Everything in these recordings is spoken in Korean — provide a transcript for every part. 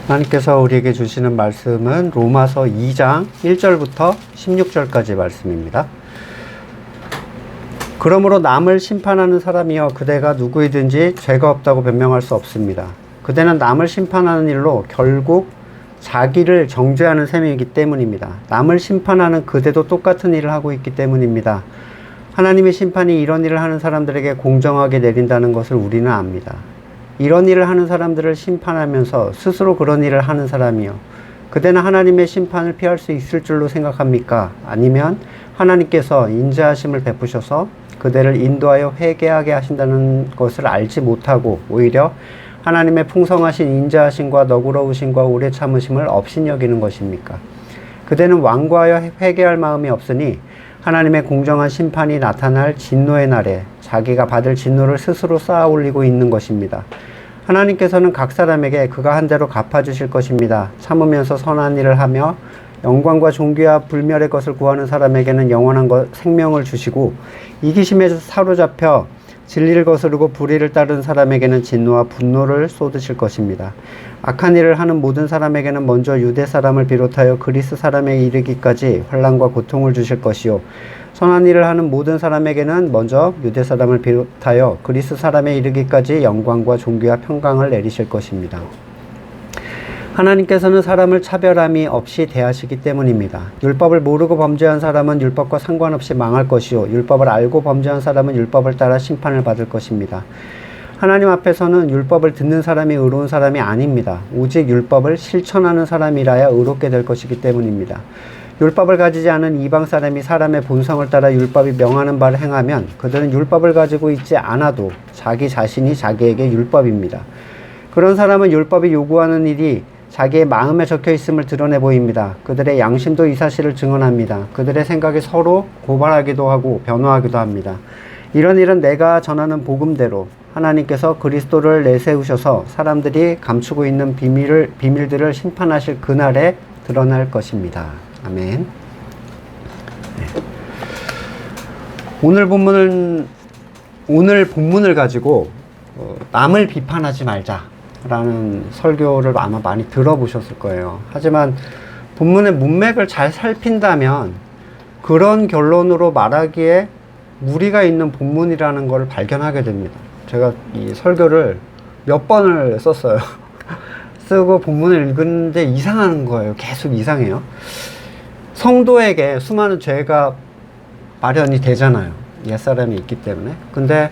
하나님께서 우리에게 주시는 말씀은 로마서 2장 1절부터 16절까지 말씀입니다. 그러므로 남을 심판하는 사람이여 그대가 누구이든지 죄가 없다고 변명할 수 없습니다. 그대는 남을 심판하는 일로 결국 자기를 정죄하는 셈이기 때문입니다. 남을 심판하는 그대도 똑같은 일을 하고 있기 때문입니다. 하나님의 심판이 이런 일을 하는 사람들에게 공정하게 내린다는 것을 우리는 압니다. 이런 일을 하는 사람들을 심판하면서 스스로 그런 일을 하는 사람이요, 그대는 하나님의 심판을 피할 수 있을 줄로 생각합니까? 아니면 하나님께서 인자하심을 베푸셔서 그대를 인도하여 회개하게 하신다는 것을 알지 못하고 오히려 하나님의 풍성하신 인자하심과 너그러우심과 오래 참으심을 업신여기는 것입니까? 그대는 완고하여 회개할 마음이 없으니 하나님의 공정한 심판이 나타날 진노의 날에 자기가 받을 진노를 스스로 쌓아 올리고 있는 것입니다. 하나님께서는 각 사람에게 그가 한 대로 갚아주실 것입니다. 참으면서 선한 일을 하며 영광과 존귀와 불멸의 것을 구하는 사람에게는 영원한 생명을 주시고, 이기심에 사로잡혀 진리를 거스르고 불의를 따르는 사람에게는 진노와 분노를 쏟으실 것입니다. 악한 일을 하는 모든 사람에게는 먼저 유대 사람을 비롯하여 그리스 사람에 이르기까지 환난과 고통을 주실 것이요, 선한 일을 하는 모든 사람에게는 먼저 유대 사람을 비롯하여 그리스 사람에 이르기까지 영광과 존귀와 평강을 내리실 것입니다. 하나님께서는 사람을 차별함이 없이 대하시기 때문입니다. 율법을 모르고 범죄한 사람은 율법과 상관없이 망할 것이요, 율법을 알고 범죄한 사람은 율법을 따라 심판을 받을 것입니다. 하나님 앞에서는 율법을 듣는 사람이 의로운 사람이 아닙니다. 오직 율법을 실천하는 사람이라야 의롭게 될 것이기 때문입니다. 율법을 가지지 않은 이방 사람이 사람의 본성을 따라 율법이 명하는 바를 행하면 그들은 율법을 가지고 있지 않아도 자기 자신이 자기에게 율법입니다. 그런 사람은 율법이 요구하는 일이 자기의 마음에 적혀 있음을 드러내 보입니다. 그들의 양심도 이 사실을 증언합니다. 그들의 생각이 서로 고발하기도 하고 변호하기도 합니다. 이런 일은 내가 전하는 복음대로 하나님께서 그리스도를 내세우셔서 사람들이 감추고 있는 비밀들을 심판하실 그날에 드러날 것입니다. 아멘. 네. 오늘 본문을 가지고 남을 비판하지 말자 라는 설교를 아마 많이 들어보셨을 거예요. 하지만 본문의 문맥을 잘 살핀다면 그런 결론으로 말하기에 무리가 있는 본문이라는 걸 발견하게 됩니다. 제가 이 설교를 몇 번을 썼어요. 쓰고 본문을 읽는데 이상한 거예요. 계속 이상해요. 성도에게 수많은 죄가 발현이 되잖아요. 옛사람이 있기 때문에. 근데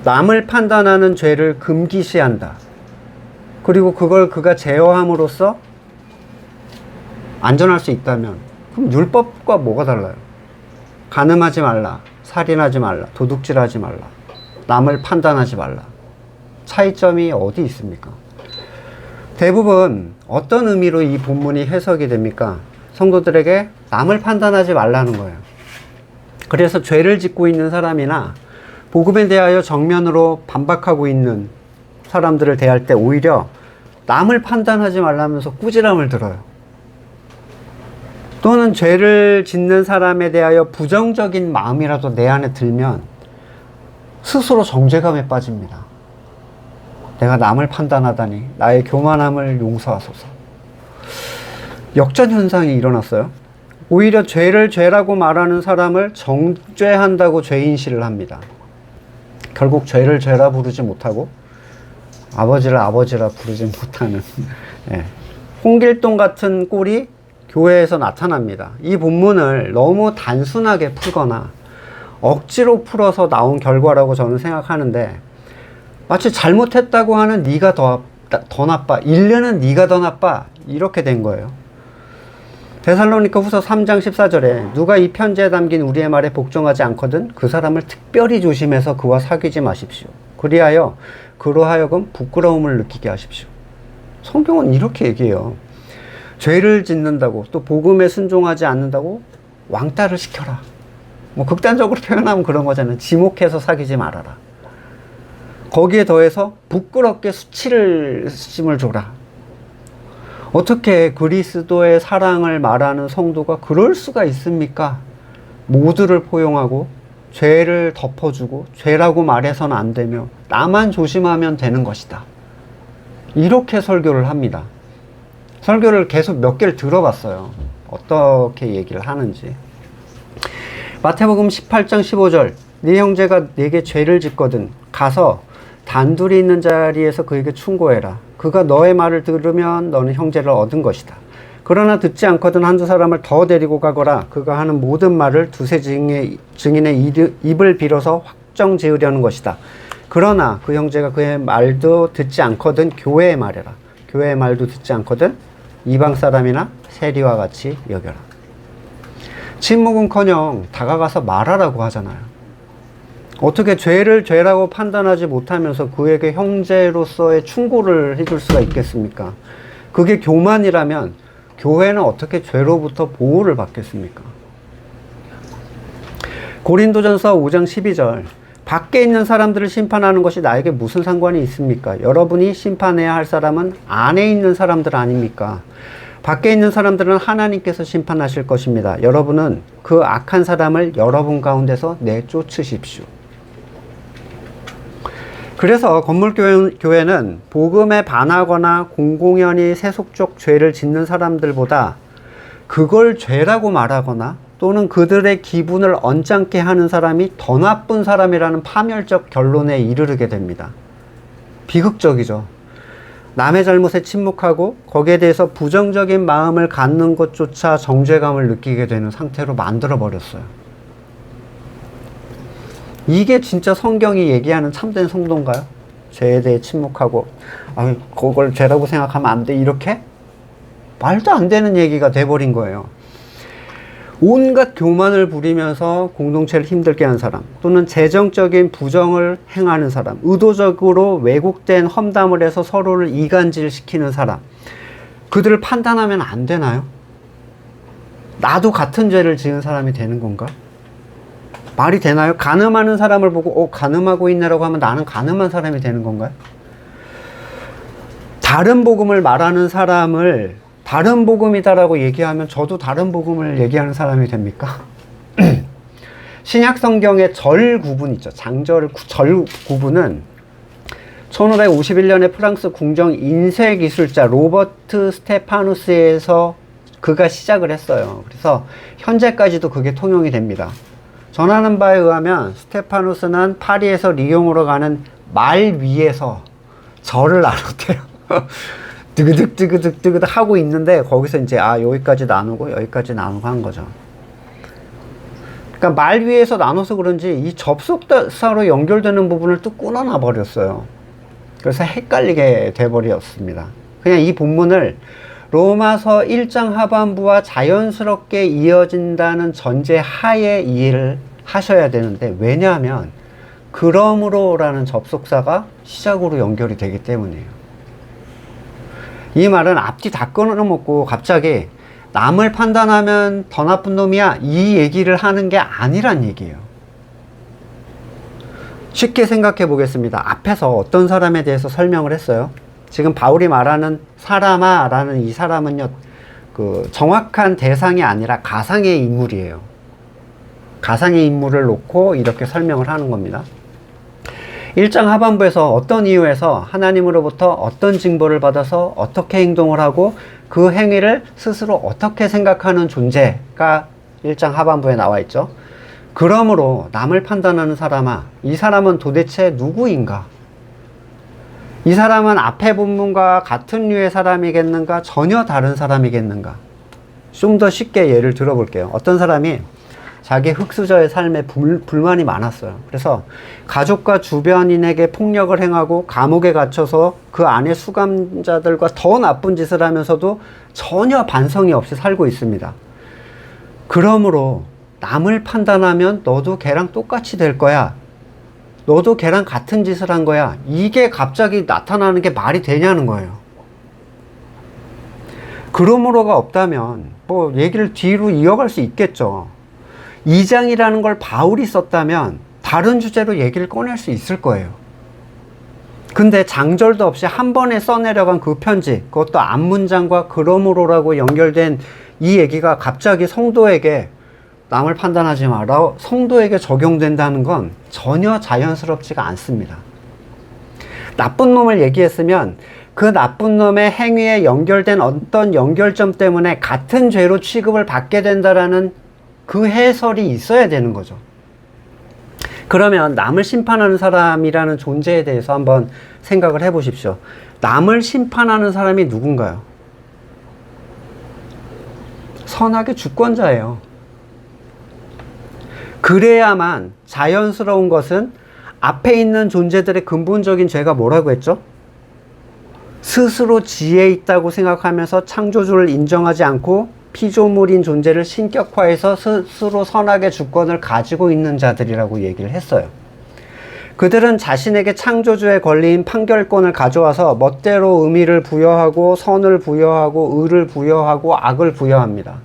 남을 판단하는 죄를 금기시한다. 그리고 그걸 그가 제어함으로써 안전할 수 있다면 그럼 율법과 뭐가 달라요? 간음하지 말라, 살인하지 말라, 도둑질하지 말라, 남을 판단하지 말라. 차이점이 어디 있습니까? 대부분 어떤 의미로 이 본문이 해석이 됩니까? 성도들에게 남을 판단하지 말라는 거예요. 그래서 죄를 짓고 있는 사람이나 복음에 대하여 정면으로 반박하고 있는 사람들을 대할 때 오히려 남을 판단하지 말라면서 꾸지람을 들어요. 또는 죄를 짓는 사람에 대하여 부정적인 마음이라도 내 안에 들면 스스로 정죄감에 빠집니다. 내가 남을 판단하다니, 나의 교만함을 용서하소서. 역전 현상이 일어났어요. 오히려 죄를 죄라고 말하는 사람을 정죄한다고 죄인시를 합니다. 결국 죄를 죄라 부르지 못하고 아버지를 아버지라 부르지 못하는 홍길동 같은 꼴이 교회에서 나타납니다. 이 본문을 너무 단순하게 풀거나 억지로 풀어서 나온 결과라고 저는 생각하는데, 마치 잘못했다고 하는 네가 더 나빠, 인류는 네가 더 나빠, 이렇게 된 거예요. 데살로니가 후서 3장 14절에 누가 이 편지에 담긴 우리의 말에 복종하지 않거든 그 사람을 특별히 조심해서 그와 사귀지 마십시오. 그리하여 그로 하여금 부끄러움을 느끼게 하십시오. 성경은 이렇게 얘기해요. 죄를 짓는다고, 또 복음에 순종하지 않는다고 왕따를 시켜라. 뭐 극단적으로 표현하면 그런 거잖아요. 지목해서 사귀지 말아라. 거기에 더해서 부끄럽게 수치심을 줘라. 어떻게 그리스도의 사랑을 말하는 성도가 그럴 수가 있습니까? 모두를 포용하고 죄를 덮어주고 죄라고 말해서는 안 되며 나만 조심하면 되는 것이다. 이렇게 설교를 합니다. 설교를 계속 몇 개를 들어봤어요. 어떻게 얘기를 하는지. 마태복음 18장 15절, 네 형제가 네게 죄를 짓거든 가서 단둘이 있는 자리에서 그에게 충고해라. 그가 너의 말을 들으면 너는 형제를 얻은 것이다. 그러나 듣지 않거든 한두 사람을 더 데리고 가거라. 그가 하는 모든 말을 두세 증인의 입을 빌어서 확정 지으려는 것이다. 그러나 그 형제가 그의 말도 듣지 않거든 교회의 말해라. 교회의 말도 듣지 않거든 이방 사람이나 세리와 같이 여겨라. 침묵은커녕 다가가서 말하라고 하잖아요. 어떻게 죄를 죄라고 판단하지 못하면서 그에게 형제로서의 충고를 해줄 수가 있겠습니까? 그게 교만이라면 교회는 어떻게 죄로부터 보호를 받겠습니까? 고린도전서 5장 12절, 밖에 있는 사람들을 심판하는 것이 나에게 무슨 상관이 있습니까? 여러분이 심판해야 할 사람은 안에 있는 사람들 아닙니까? 밖에 있는 사람들은 하나님께서 심판하실 것입니다. 여러분은 그 악한 사람을 여러분 가운데서 내쫓으십시오. 그래서 건물교회는 복음에 반하거나 공공연히 세속적 죄를 짓는 사람들보다 그걸 죄라고 말하거나 또는 그들의 기분을 언짢게 하는 사람이 더 나쁜 사람이라는 파멸적 결론에 이르게 됩니다. 비극적이죠. 남의 잘못에 침묵하고 거기에 대해서 부정적인 마음을 갖는 것조차 정죄감을 느끼게 되는 상태로 만들어버렸어요. 이게 진짜 성경이 얘기하는 참된 성도인가요? 죄에 대해 침묵하고 그걸 죄라고 생각하면 안 돼, 이렇게? 말도 안 되는 얘기가 돼버린 거예요. 온갖 교만을 부리면서 공동체를 힘들게 하는 사람, 또는 재정적인 부정을 행하는 사람, 의도적으로 왜곡된 험담을 해서 서로를 이간질시키는 사람, 그들을 판단하면 안 되나요? 나도 같은 죄를 지은 사람이 되는 건가? 말이 되나요? 간음하는 사람을 보고 간음하고 있네라고 하면 나는 간음한 사람이 되는 건가요? 다른 복음을 말하는 사람을 다른 복음이다라고 얘기하면 저도 다른 복음을 얘기하는 사람이 됩니까? 신약 성경의 절 구분 있죠. 절 구분은 1551년에 프랑스 궁정 인쇄 기술자 로버트 스테파누스에서 그가 시작을 했어요. 그래서 현재까지도 그게 통용이 됩니다. 전하는 바에 의하면 스테파누스는 파리에서 리옹으로 가는 말 위에서 절을 나눴대요. 뜨그득 하고 있는데 거기서 이제 여기까지 나누고 여기까지 나누고 한 거죠. 그러니까 말 위에서 나눠서 그런지 이 접속사로 연결되는 부분을 또 끊어놔 버렸어요. 그래서 헷갈리게 돼버렸습니다. 그냥 이 본문을 로마서 1장 하반부와 자연스럽게 이어진다는 전제 하에 이해를 하셔야 되는데, 왜냐하면 그러므로라는 접속사가 시작으로 연결이 되기 때문이에요. 이 말은 앞뒤 다 끊어먹고 갑자기 남을 판단하면 더 나쁜 놈이야, 이 얘기를 하는 게 아니란 얘기예요. 쉽게 생각해 보겠습니다. 앞에서 어떤 사람에 대해서 설명을 했어요. 지금 바울이 말하는 사람아 라는 이 사람은요, 정확한 대상이 아니라 가상의 인물이에요. 가상의 인물을 놓고 이렇게 설명을 하는 겁니다. 1장 하반부에서 어떤 이유에서 하나님으로부터 어떤 징벌을 받아서 어떻게 행동을 하고 그 행위를 스스로 어떻게 생각하는 존재가 1장 하반부에 나와 있죠. 그러므로 남을 판단하는 사람아, 이 사람은 도대체 누구인가? 이 사람은 앞의 본문과 같은 류의 사람이겠는가? 전혀 다른 사람이겠는가? 좀 더 쉽게 예를 들어볼게요. 어떤 사람이 자기 흙수저의 삶에 불만이 많았어요. 그래서 가족과 주변인에게 폭력을 행하고 감옥에 갇혀서 그 안에 수감자들과 더 나쁜 짓을 하면서도 전혀 반성이 없이 살고 있습니다. 그러므로 남을 판단하면 너도 걔랑 똑같이 될 거야, 너도 걔랑 같은 짓을 한 거야, 이게 갑자기 나타나는 게 말이 되냐는 거예요. 그러므로가 없다면 얘기를 뒤로 이어갈 수 있겠죠. 2장이라는 걸 바울이 썼다면 다른 주제로 얘기를 꺼낼 수 있을 거예요. 근데 장절도 없이 한 번에 써내려간 그 편지, 그것도 앞문장과 그러므로라고 연결된 이 얘기가 갑자기 성도에게 남을 판단하지 마라, 성도에게 적용된다는 건 전혀 자연스럽지가 않습니다. 나쁜 놈을 얘기했으면 그 나쁜 놈의 행위에 연결된 어떤 연결점 때문에 같은 죄로 취급을 받게 된다라는 그 해설이 있어야 되는 거죠. 그러면 남을 심판하는 사람이라는 존재에 대해서 한번 생각을 해 보십시오. 남을 심판하는 사람이 누군가요? 선악의 주권자예요. 그래야만 자연스러운 것은 앞에 있는 존재들의 근본적인 죄가 뭐라고 했죠? 스스로 지혜 있다고 생각하면서 창조주를 인정하지 않고 피조물인 존재를 신격화해서 스스로 선악의 주권을 가지고 있는 자들이라고 얘기를 했어요. 그들은 자신에게 창조주의 권리인 판결권을 가져와서 멋대로 의미를 부여하고 선을 부여하고 의를 부여하고 악을 부여합니다.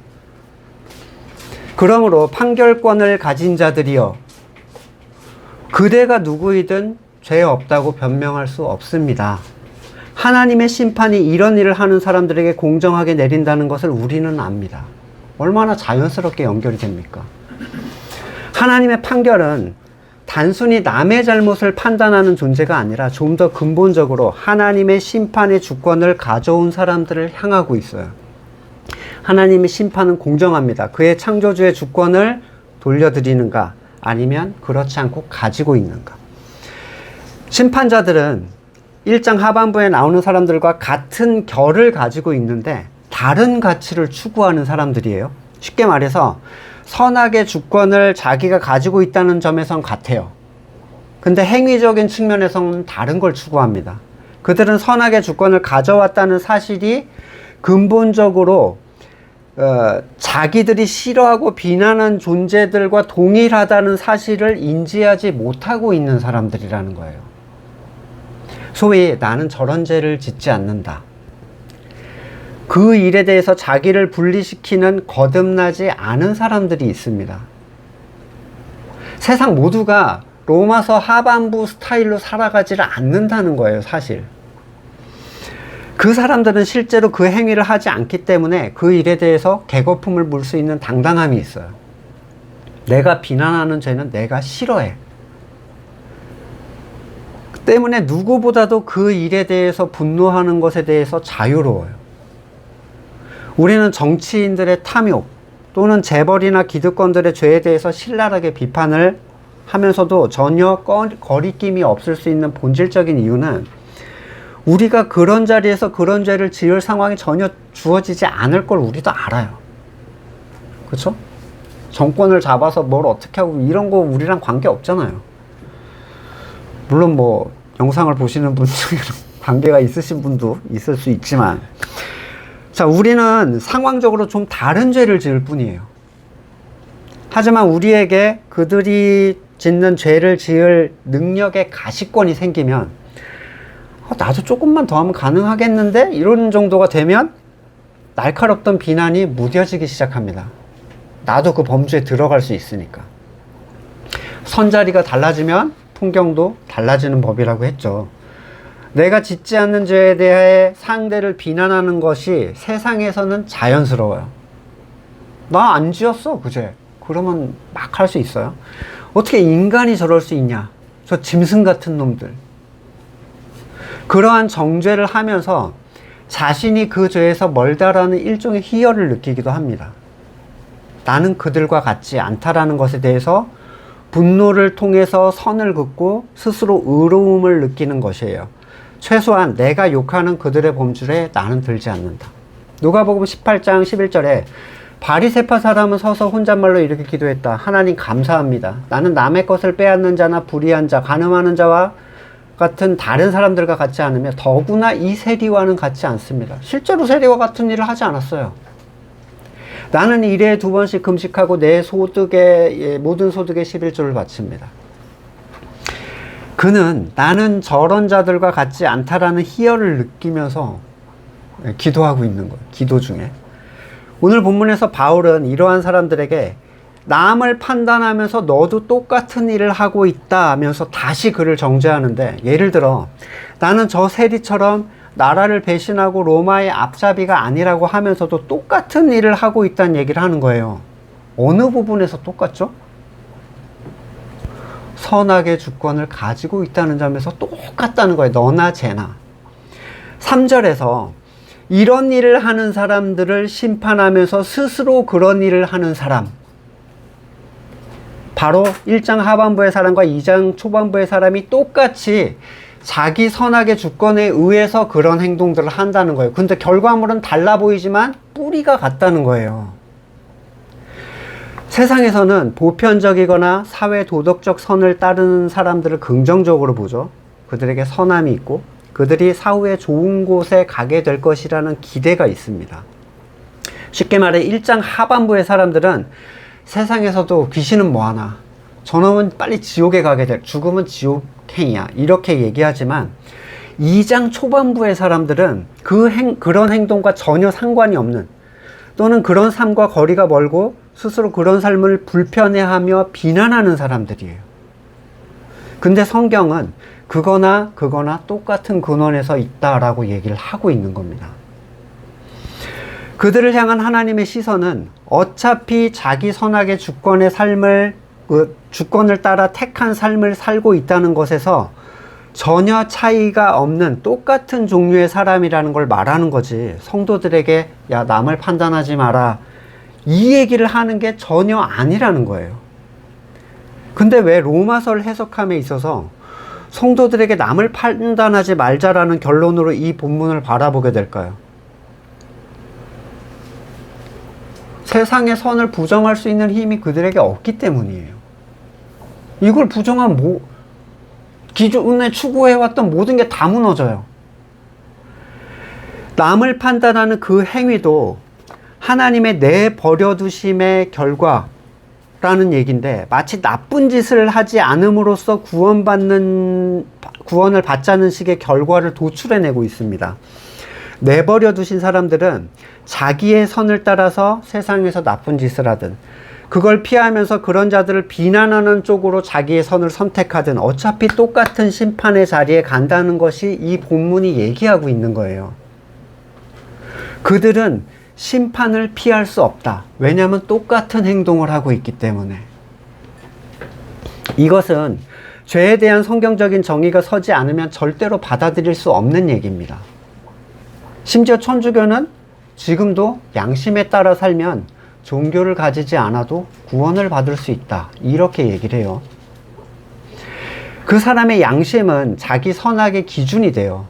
그러므로 판결권을 가진 자들이여 그대가 누구이든 죄 없다고 변명할 수 없습니다. 하나님의 심판이 이런 일을 하는 사람들에게 공정하게 내린다는 것을 우리는 압니다. 얼마나 자연스럽게 연결이 됩니까? 하나님의 판결은 단순히 남의 잘못을 판단하는 존재가 아니라 좀 더 근본적으로 하나님의 심판의 주권을 가져온 사람들을 향하고 있어요. 하나님의 심판은 공정합니다. 그의 창조주의 주권을 돌려드리는가 아니면 그렇지 않고 가지고 있는가. 심판자들은 1장 하반부에 나오는 사람들과 같은 결을 가지고 있는데 다른 가치를 추구하는 사람들이에요. 쉽게 말해서 선악의 주권을 자기가 가지고 있다는 점에선 같아요. 근데 행위적인 측면에서는 다른 걸 추구합니다. 그들은 선악의 주권을 가져왔다는 사실이 근본적으로 자기들이 싫어하고 비난한 존재들과 동일하다는 사실을 인지하지 못하고 있는 사람들이라는 거예요. 소위 나는 저런 죄를 짓지 않는다. 그 일에 대해서 자기를 분리시키는 거듭나지 않은 사람들이 있습니다. 세상 모두가 로마서 하반부 스타일로 살아가지를 않는다는 거예요, 사실. 그 사람들은 실제로 그 행위를 하지 않기 때문에 그 일에 대해서 개거품을 물 수 있는 당당함이 있어요. 내가 비난하는 죄는 내가 싫어해. 때문에 누구보다도 그 일에 대해서 분노하는 것에 대해서 자유로워요. 우리는 정치인들의 탐욕 또는 재벌이나 기득권들의 죄에 대해서 신랄하게 비판을 하면서도 전혀 거리낌이 없을 수 있는 본질적인 이유는 우리가 그런 자리에서 그런 죄를 지을 상황이 전혀 주어지지 않을 걸 우리도 알아요. 그렇죠? 정권을 잡아서 뭘 어떻게 하고 이런 거 우리랑 관계 없잖아요. 물론 뭐 영상을 보시는 분 중에 관계가 있으신 분도 있을 수 있지만, 자, 우리는 상황적으로 좀 다른 죄를 지을 뿐이에요. 하지만 우리에게 그들이 짓는 죄를 지을 능력의 가시권이 생기면 나도 조금만 더 하면 가능하겠는데? 이런 정도가 되면 날카롭던 비난이 무뎌지기 시작합니다. 나도 그 범주에 들어갈 수 있으니까. 선자리가 달라지면 풍경도 달라지는 법이라고 했죠. 내가 짓지 않는 죄에 대해 상대를 비난하는 것이 세상에서는 자연스러워요. 나 안 지었어, 그 죄. 그러면 막 할 수 있어요. 어떻게 인간이 저럴 수 있냐? 저 짐승 같은 놈들. 그러한 정죄를 하면서 자신이 그 죄에서 멀다라는 일종의 희열을 느끼기도 합니다. 나는 그들과 같지 않다라는 것에 대해서 분노를 통해서 선을 긋고 스스로 의로움을 느끼는 것이에요. 최소한 내가 욕하는 그들의 범주에 나는 들지 않는다. 누가복음 18장 11절에 바리새파 사람은 서서 혼잣말로 이렇게 기도했다. 하나님 감사합니다. 나는 남의 것을 빼앗는 자나 불의한 자, 간음하는 자와 같은 다른 사람들과 같지 않으며 더구나 이 세리와는 같지 않습니다. 실제로 세리와 같은 일을 하지 않았어요. 나는 일에 2번씩 금식하고 내 소득의 모든 소득의 11조를 바칩니다. 그는 나는 저런 자들과 같지 않다라는 희열을 느끼면서 기도하고 있는 거예요. 기도 중에. 오늘 본문에서 바울은 이러한 사람들에게 남을 판단하면서 너도 똑같은 일을 하고 있다 하면서 다시 그를 정죄하는데, 예를 들어 나는 저 세리처럼 나라를 배신하고 로마의 앞잡이가 아니라고 하면서도 똑같은 일을 하고 있다는 얘기를 하는 거예요. 어느 부분에서 똑같죠? 선악의 주권을 가지고 있다는 점에서 똑같다는 거예요. 너나 쟤나. 3절에서 이런 일을 하는 사람들을 심판하면서 스스로 그런 일을 하는 사람, 바로 1장 하반부의 사람과 2장 초반부의 사람이 똑같이 자기 선악의 주권에 의해서 그런 행동들을 한다는 거예요. 근데 결과물은 달라 보이지만 뿌리가 같다는 거예요. 세상에서는 보편적이거나 사회 도덕적 선을 따르는 사람들을 긍정적으로 보죠. 그들에게 선함이 있고 그들이 사후에 좋은 곳에 가게 될 것이라는 기대가 있습니다. 쉽게 말해 1장 하반부의 사람들은 세상에서도 귀신은 뭐하나, 저놈은 빨리 지옥에 가게 될, 죽음은 지옥행이야, 이렇게 얘기하지만 2장 초반부의 사람들은 그런 행동과 전혀 상관이 없는, 또는 그런 삶과 거리가 멀고 스스로 그런 삶을 불편해하며 비난하는 사람들이에요. 근데 성경은 그거나 똑같은 근원에서 있다라고 얘기를 하고 있는 겁니다. 그들을 향한 하나님의 시선은 어차피 자기 선악의 주권의 삶을, 주권을 따라 택한 삶을 살고 있다는 것에서 전혀 차이가 없는 똑같은 종류의 사람이라는 걸 말하는 거지, 성도들에게 야 남을 판단하지 마라 이 얘기를 하는 게 전혀 아니라는 거예요. 근데 왜 로마서를 해석함에 있어서 성도들에게 남을 판단하지 말자라는 결론으로 이 본문을 바라보게 될까요? 세상의 선을 부정할 수 있는 힘이 그들에게 없기 때문이에요. 이걸 부정하면 기존에 추구해왔던 모든 게 다 무너져요. 남을 판단하는 그 행위도 하나님의 내버려두심의 결과라는 얘기인데, 마치 나쁜 짓을 하지 않음으로써 구원을 받자는 식의 결과를 도출해내고 있습니다. 내버려 두신 사람들은 자기의 선을 따라서 세상에서 나쁜 짓을 하든, 그걸 피하면서 그런 자들을 비난하는 쪽으로 자기의 선을 선택하든 어차피 똑같은 심판의 자리에 간다는 것이 이 본문이 얘기하고 있는 거예요. 그들은 심판을 피할 수 없다. 왜냐하면 똑같은 행동을 하고 있기 때문에. 이것은 죄에 대한 성경적인 정의가 서지 않으면 절대로 받아들일 수 없는 얘기입니다. 심지어 천주교는 지금도 양심에 따라 살면 종교를 가지지 않아도 구원을 받을 수 있다, 이렇게 얘기를 해요. 그 사람의 양심은 자기 선악의 기준이 돼요.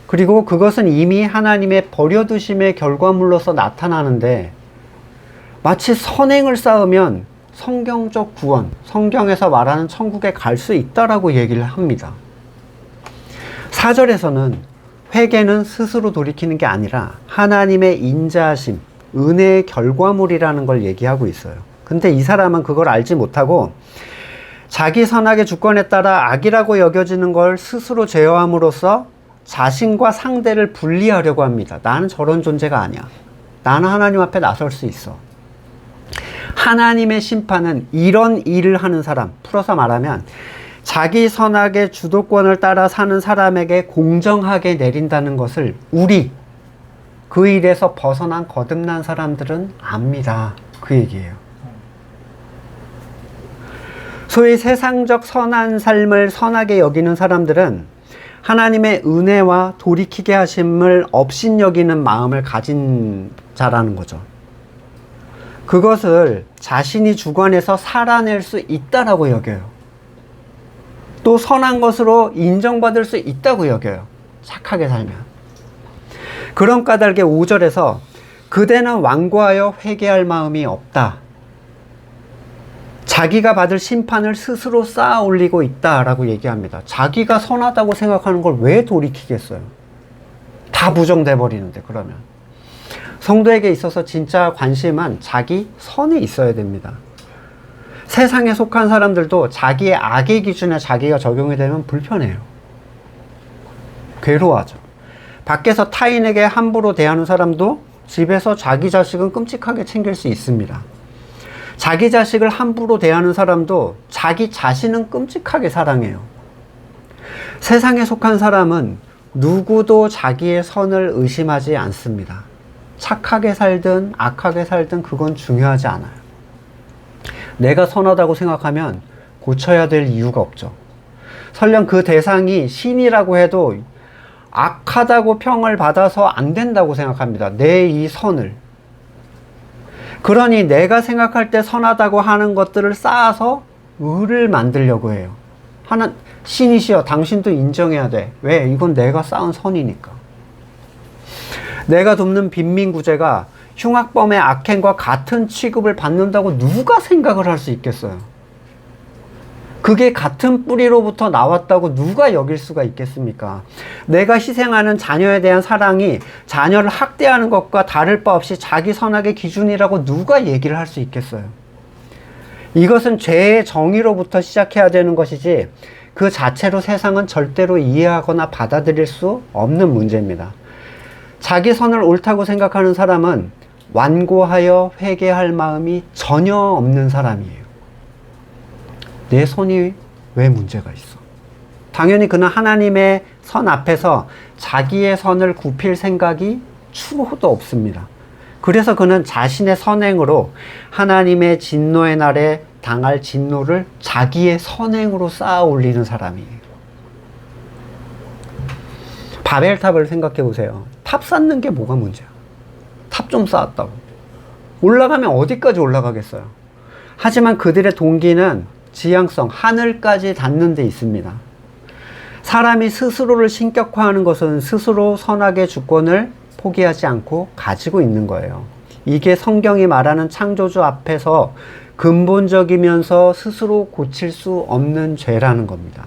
그리고 그것은 이미 하나님의 버려두심의 결과물로서 나타나는데, 마치 선행을 쌓으면 성경적 구원, 성경에서 말하는 천국에 갈 수 있다라고 얘기를 합니다. 4절에서는 회개는 스스로 돌이키는 게 아니라 하나님의 인자하심, 은혜의 결과물이라는 걸 얘기하고 있어요. 근데 이 사람은 그걸 알지 못하고 자기 선악의 주권에 따라 악이라고 여겨지는 걸 스스로 제어함으로써 자신과 상대를 분리하려고 합니다. 나는 저런 존재가 아니야. 나는 하나님 앞에 나설 수 있어. 하나님의 심판은 이런 일을 하는 사람, 풀어서 말하면 자기 선악의 주도권을 따라 사는 사람에게 공정하게 내린다는 것을 그 일에서 벗어난 거듭난 사람들은 압니다. 그 얘기예요. 소위 세상적 선한 삶을 선하게 여기는 사람들은 하나님의 은혜와 돌이키게 하심을 업신여기는 마음을 가진 자라는 거죠. 그것을 자신이 주관해서 살아낼 수 있다라고 여겨요. 또 선한 것으로 인정받을 수 있다고 여겨요. 착하게 살면. 그런 까닭에 5절에서 그대는 완고하여 회개할 마음이 없다. 자기가 받을 심판을 스스로 쌓아 올리고 있다라고 얘기합니다. 자기가 선하다고 생각하는 걸 왜 돌이키겠어요? 다 부정돼 버리는데. 그러면 성도에게 있어서 진짜 관심은 자기 선에 있어야 됩니다. 세상에 속한 사람들도 자기의 악의 기준에 자기가 적용이 되면 불편해요. 괴로워하죠. 밖에서 타인에게 함부로 대하는 사람도 집에서 자기 자식은 끔찍하게 챙길 수 있습니다. 자기 자식을 함부로 대하는 사람도 자기 자신은 끔찍하게 사랑해요. 세상에 속한 사람은 누구도 자기의 선을 의심하지 않습니다. 착하게 살든 악하게 살든 그건 중요하지 않아요. 내가 선하다고 생각하면 고쳐야 될 이유가 없죠. 설령 그 대상이 신이라고 해도 악하다고 평을 받아서 안 된다고 생각합니다. 내 이 선을. 그러니 내가 생각할 때 선하다고 하는 것들을 쌓아서 의를 만들려고 해요. 신이시여, 당신도 인정해야 돼. 왜? 이건 내가 쌓은 선이니까. 내가 돕는 빈민구제가 흉악범의 악행과 같은 취급을 받는다고 누가 생각을 할 수 있겠어요? 그게 같은 뿌리로부터 나왔다고 누가 여길 수가 있겠습니까? 내가 희생하는 자녀에 대한 사랑이 자녀를 학대하는 것과 다를 바 없이 자기 선악의 기준이라고 누가 얘기를 할 수 있겠어요? 이것은 죄의 정의로부터 시작해야 되는 것이지 그 자체로 세상은 절대로 이해하거나 받아들일 수 없는 문제입니다. 자기 선을 옳다고 생각하는 사람은 완고하여 회개할 마음이 전혀 없는 사람이에요. 내 선이 왜 문제가 있어? 당연히 그는 하나님의 선 앞에서 자기의 선을 굽힐 생각이 추호도 없습니다. 그래서 그는 자신의 선행으로 하나님의 진노의 날에 당할 진노를 자기의 선행으로 쌓아 올리는 사람이에요. 바벨탑을 생각해 보세요. 탑 쌓는 게 뭐가 문제야? 탑 좀 쌓았다고. 올라가면 어디까지 올라가겠어요? 하지만 그들의 동기는 지향성, 하늘까지 닿는 데 있습니다. 사람이 스스로를 신격화하는 것은 스스로 선악의 주권을 포기하지 않고 가지고 있는 거예요. 이게 성경이 말하는 창조주 앞에서 근본적이면서 스스로 고칠 수 없는 죄라는 겁니다.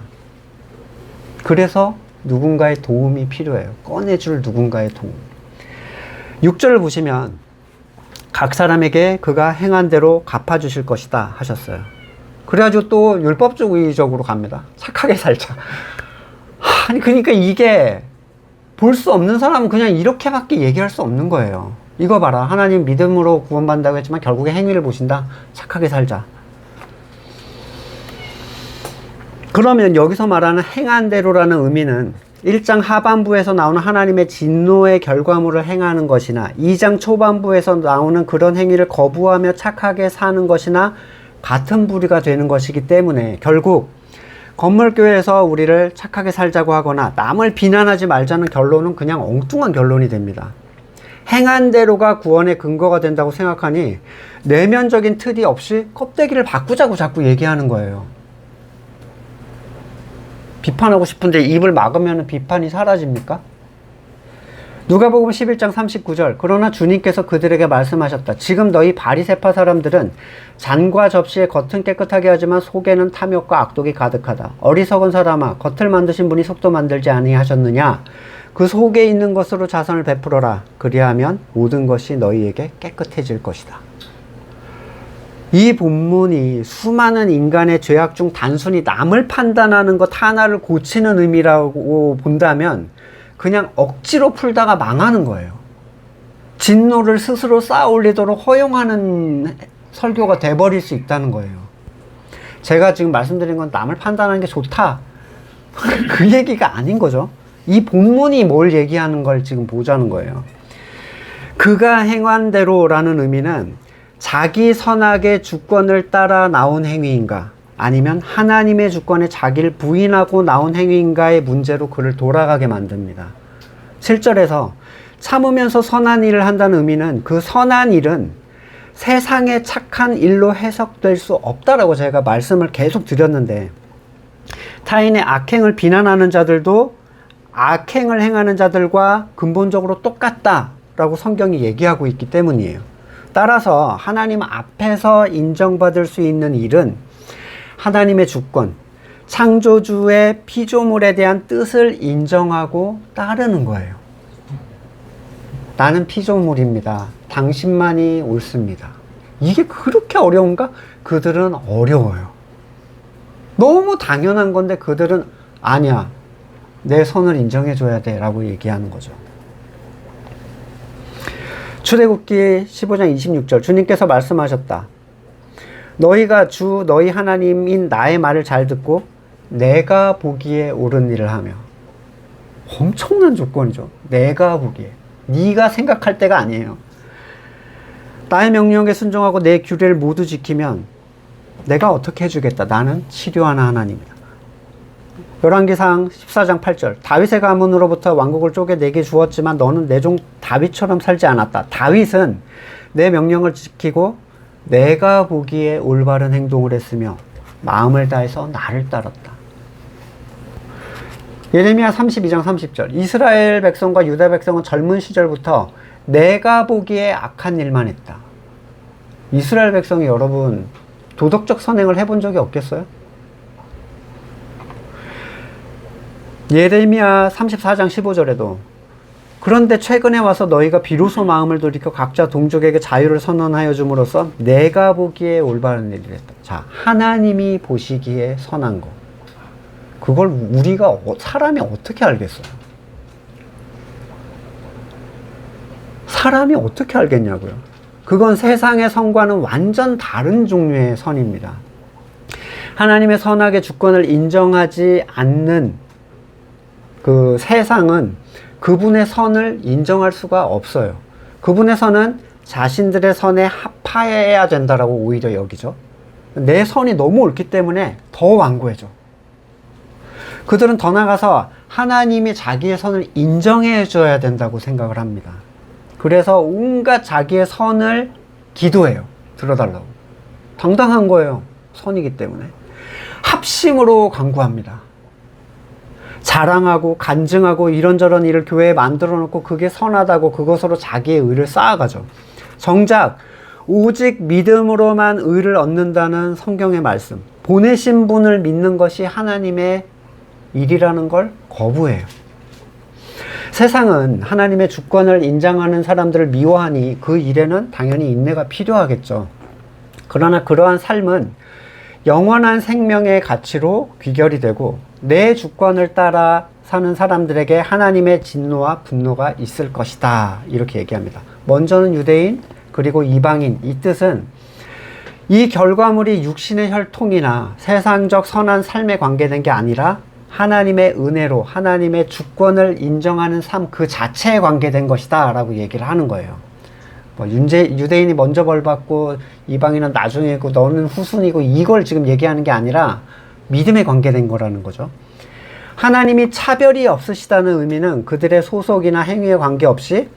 그래서 누군가의 도움이 필요해요. 꺼내줄 누군가의 도움. 6절을 보시면 각 사람에게 그가 행한 대로 갚아주실 것이다 하셨어요. 그래가지고 또 율법주의적으로 갑니다. 착하게 살자. 아니 그러니까 이게 볼 수 없는 사람은 그냥 이렇게밖에 얘기할 수 없는 거예요. 이거 봐라. 하나님 믿음으로 구원받는다고 했지만 결국에 행위를 보신다. 착하게 살자. 그러면 여기서 말하는 행한 대로라는 의미는 1장 하반부에서 나오는 하나님의 진노의 결과물을 행하는 것이나 2장 초반부에서 나오는 그런 행위를 거부하며 착하게 사는 것이나 같은 부류가 되는 것이기 때문에 결국 건물교회에서 우리를 착하게 살자고 하거나 남을 비난하지 말자는 결론은 그냥 엉뚱한 결론이 됩니다. 행한 대로가 구원의 근거가 된다고 생각하니 내면적인 틀이 없이 껍데기를 바꾸자고 자꾸 얘기하는 거예요. 비판하고 싶은데 입을 막으면 비판이 사라집니까? 누가복음 11장 39절 그러나 주님께서 그들에게 말씀하셨다. 지금 너희 바리새파 사람들은 잔과 접시의 겉은 깨끗하게 하지만 속에는 탐욕과 악독이 가득하다. 어리석은 사람아, 겉을 만드신 분이 속도 만들지 아니하셨느냐? 그 속에 있는 것으로 자선을 베풀어라. 그리하면 모든 것이 너희에게 깨끗해질 것이다. 이 본문이 수많은 인간의 죄악 중 단순히 남을 판단하는 것 하나를 고치는 의미라고 본다면 그냥 억지로 풀다가 망하는 거예요. 진노를 스스로 쌓아 올리도록 허용하는 설교가 돼버릴 수 있다는 거예요. 제가 지금 말씀드린 건 남을 판단하는 게 좋다. 그 얘기가 아닌 거죠. 이 본문이 뭘 얘기하는 걸 지금 보자는 거예요. 그가 행한 대로라는 의미는 자기 선악의 주권을 따라 나온 행위인가 아니면 하나님의 주권에 자기를 부인하고 나온 행위인가의 문제로 그를 돌아가게 만듭니다. 7절에서 참으면서 선한 일을 한다는 의미는 그 선한 일은 세상의 착한 일로 해석될 수 없다라고 제가 말씀을 계속 드렸는데 타인의 악행을 비난하는 자들도 악행을 행하는 자들과 근본적으로 똑같다라고 성경이 얘기하고 있기 때문이에요. 따라서 하나님 앞에서 인정받을 수 있는 일은 하나님의 주권, 창조주의 피조물에 대한 뜻을 인정하고 따르는 거예요. 나는 피조물입니다. 당신만이 옳습니다. 이게 그렇게 어려운가? 그들은 어려워요. 너무 당연한 건데 그들은 아니야. 내 선을 인정해줘야 돼 라고 얘기하는 거죠. 출애굽기 15장 26절 주님께서 말씀하셨다. 너희가 주 너희 하나님인 나의 말을 잘 듣고 내가 보기에 옳은 일을 하며. 엄청난 조건이죠. 내가 보기에. 네가 생각할 때가 아니에요. 나의 명령에 순종하고 내 규례를 모두 지키면 내가 어떻게 해주겠다. 나는 치료하는 하나님이다. 열왕기상 14장 8절. 다윗의 가문으로부터 왕국을 쪼개 내게 주었지만 너는 내 종 다윗처럼 살지 않았다. 다윗은 내 명령을 지키고 내가 보기에 올바른 행동을 했으며 마음을 다해서 나를 따랐다. 예레미야 32장 30절. 이스라엘 백성과 유다 백성은 젊은 시절부터 내가 보기에 악한 일만 했다. 이스라엘 백성이 여러분 도덕적 선행을 해본 적이 없겠어요? 예레미야 34장 15절에도 그런데 최근에 와서 너희가 비로소 마음을 돌이켜 각자 동족에게 자유를 선언하여 줌으로써 내가 보기에 올바른 일을 했다. 자, 하나님이 보시기에 선한 거. 그걸 우리가 사람이 어떻게 알겠어요? 사람이 어떻게 알겠냐고요? 그건 세상의 선과는 완전 다른 종류의 선입니다. 하나님의 선악의 주권을 인정하지 않는 그 세상은 그분의 선을 인정할 수가 없어요. 그분의 선은 자신들의 선에 합하여야 된다라고 오히려 여기죠. 내 선이 너무 옳기 때문에 더 완고해져. 그들은 더 나아가서 하나님이 자기의 선을 인정해 줘야 된다고 생각을 합니다. 그래서 온갖 자기의 선을 기도해요. 들어달라고. 당당한 거예요. 선이기 때문에. 합심으로 간구합니다. 자랑하고 간증하고 이런저런 일을 교회에 만들어 놓고 그게 선하다고 그것으로 자기의 의를 쌓아가죠. 정작 오직 믿음으로만 의를 얻는다는 성경의 말씀, 보내신 분을 믿는 것이 하나님의 일이라는 걸 거부해요. 세상은 하나님의 주권을 인정하는 사람들을 미워하니 그 일에는 당연히 인내가 필요하겠죠. 그러나 그러한 삶은 영원한 생명의 가치로 귀결이 되고 내 주권을 따라 사는 사람들에게 하나님의 진노와 분노가 있을 것이다. 이렇게 얘기합니다. 먼저는 유대인, 그리고 이방인. 이 뜻은 이 결과물이 육신의 혈통이나 세상적 선한 삶에 관계된 게 아니라 하나님의 은혜로 하나님의 주권을 인정하는 삶 그 자체에 관계된 것이다 라고 얘기를 하는 거예요. 뭐 유대인이 먼저 벌받고 이방인은 나중이고 너는 후순이고 이걸 지금 얘기하는 게 아니라 믿음에 관계된 거라는 거죠. 하나님이 차별이 없으시다는 의미는 그들의 소속이나 행위에 관계없이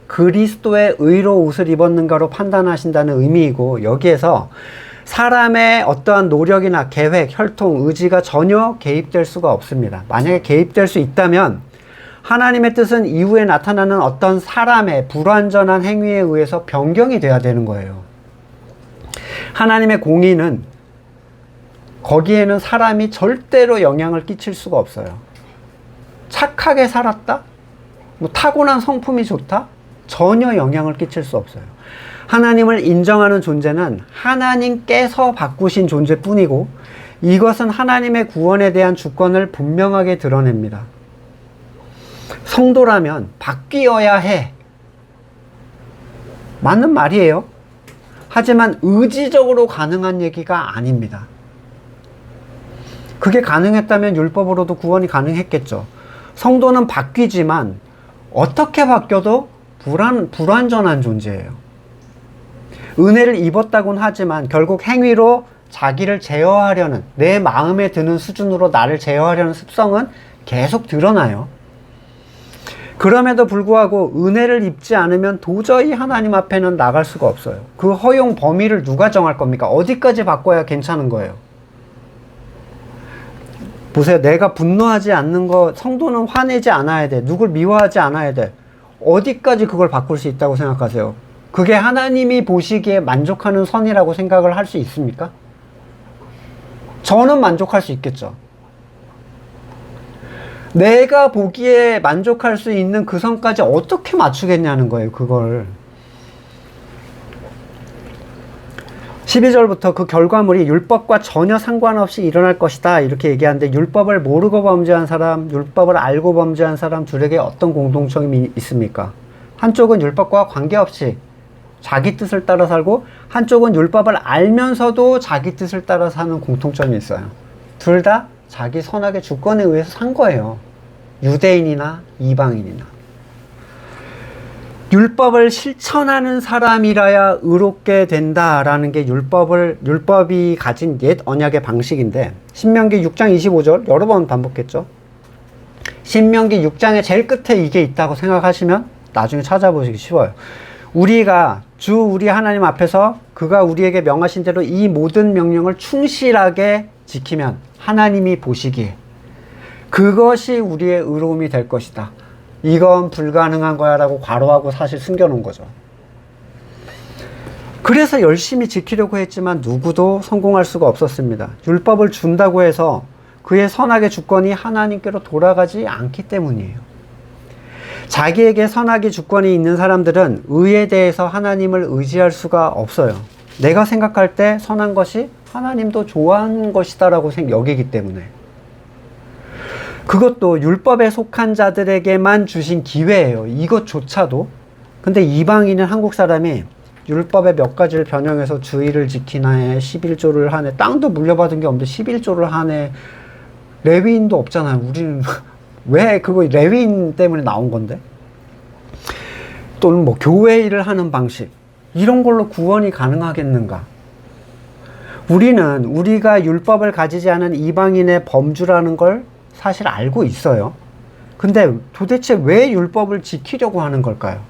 그리스도의 의로 옷을 입었는가로 판단하신다는 의미이고, 여기에서 사람의 어떠한 노력이나 계획, 혈통, 의지가 전혀 개입될 수가 없습니다. 만약에 개입될 수 있다면 하나님의 뜻은 이후에 나타나는 어떤 사람의 불완전한 행위에 의해서 변경이 돼야 되는 거예요. 하나님의 공의는 거기에는 사람이 절대로 영향을 끼칠 수가 없어요. 착하게 살았다? 뭐 타고난 성품이 좋다? 전혀 영향을 끼칠 수 없어요. 하나님을 인정하는 존재는 하나님께서 바꾸신 존재뿐이고 이것은 하나님의 구원에 대한 주권을 분명하게 드러냅니다. 성도라면 바뀌어야 해. 맞는 말이에요. 하지만 의지적으로 가능한 얘기가 아닙니다. 그게 가능했다면 율법으로도 구원이 가능했겠죠. 성도는 바뀌지만 어떻게 바뀌어도 불완전한 존재예요. 은혜를 입었다고는 하지만 결국 행위로 자기를 제어하려는, 내 마음에 드는 수준으로 나를 제어하려는 습성은 계속 드러나요. 그럼에도 불구하고 은혜를 입지 않으면 도저히 하나님 앞에는 나갈 수가 없어요. 그 허용 범위를 누가 정할 겁니까? 어디까지 바꿔야 괜찮은 거예요? 보세요. 내가 분노하지 않는 거, 성도는 화내지 않아야 돼. 누굴 미워하지 않아야 돼. 어디까지 그걸 바꿀 수 있다고 생각하세요? 그게 하나님이 보시기에 만족하는 선이라고 생각을 할 수 있습니까? 저는 만족할 수 있겠죠. 내가 보기에 만족할 수 있는 그 선까지 어떻게 맞추겠냐는 거예요, 그걸. 12절부터 그 결과물이 율법과 전혀 상관없이 일어날 것이다 이렇게 얘기하는데, 율법을 모르고 범죄한 사람, 율법을 알고 범죄한 사람 둘에게 어떤 공통점이 있습니까? 한쪽은 율법과 관계없이 자기 뜻을 따라 살고, 한쪽은 율법을 알면서도 자기 뜻을 따라 사는 공통점이 있어요. 둘 다 자기 선악의 주권에 의해서 산 거예요. 유대인이나 이방인이나. 율법을 실천하는 사람이라야 의롭게 된다라는 게 율법이 가진 옛 언약의 방식인데, 신명기 6장 25절 여러 번 반복했죠. 신명기 6장의 제일 끝에 이게 있다고 생각하시면 나중에 찾아보시기 쉬워요. 우리가 우리 하나님 앞에서 그가 우리에게 명하신 대로 이 모든 명령을 충실하게 지키면 하나님이 보시기에 그것이 우리의 의로움이 될 것이다. 이건 불가능한 거야 라고 괄호하고 사실 숨겨놓은 거죠. 그래서 열심히 지키려고 했지만 누구도 성공할 수가 없었습니다. 율법을 준다고 해서 그의 선악의 주권이 하나님께로 돌아가지 않기 때문이에요. 자기에게 선악의 주권이 있는 사람들은 의에 대해서 하나님을 의지할 수가 없어요. 내가 생각할 때 선한 것이 하나님도 좋아하는 것이다 라고 여기기 때문에. 그것도 율법에 속한 자들에게만 주신 기회예요. 이것조차도. 근데 이방인은 한국 사람이 율법의 몇 가지를 변형해서 주의를 지키나에 11조를 하네, 땅도 물려받은 게 없는데 11조를 하네, 레위인도 없잖아요. 우리는 왜 그거 레위인 때문에 나온 건데? 또는 뭐 교회 일을 하는 방식, 이런 걸로 구원이 가능하겠는가? 우리는 우리가 율법을 가지지 않은 이방인의 범주라는 걸 사실 알고 있어요. 근데 도대체 왜 율법을 지키려고 하는 걸까요?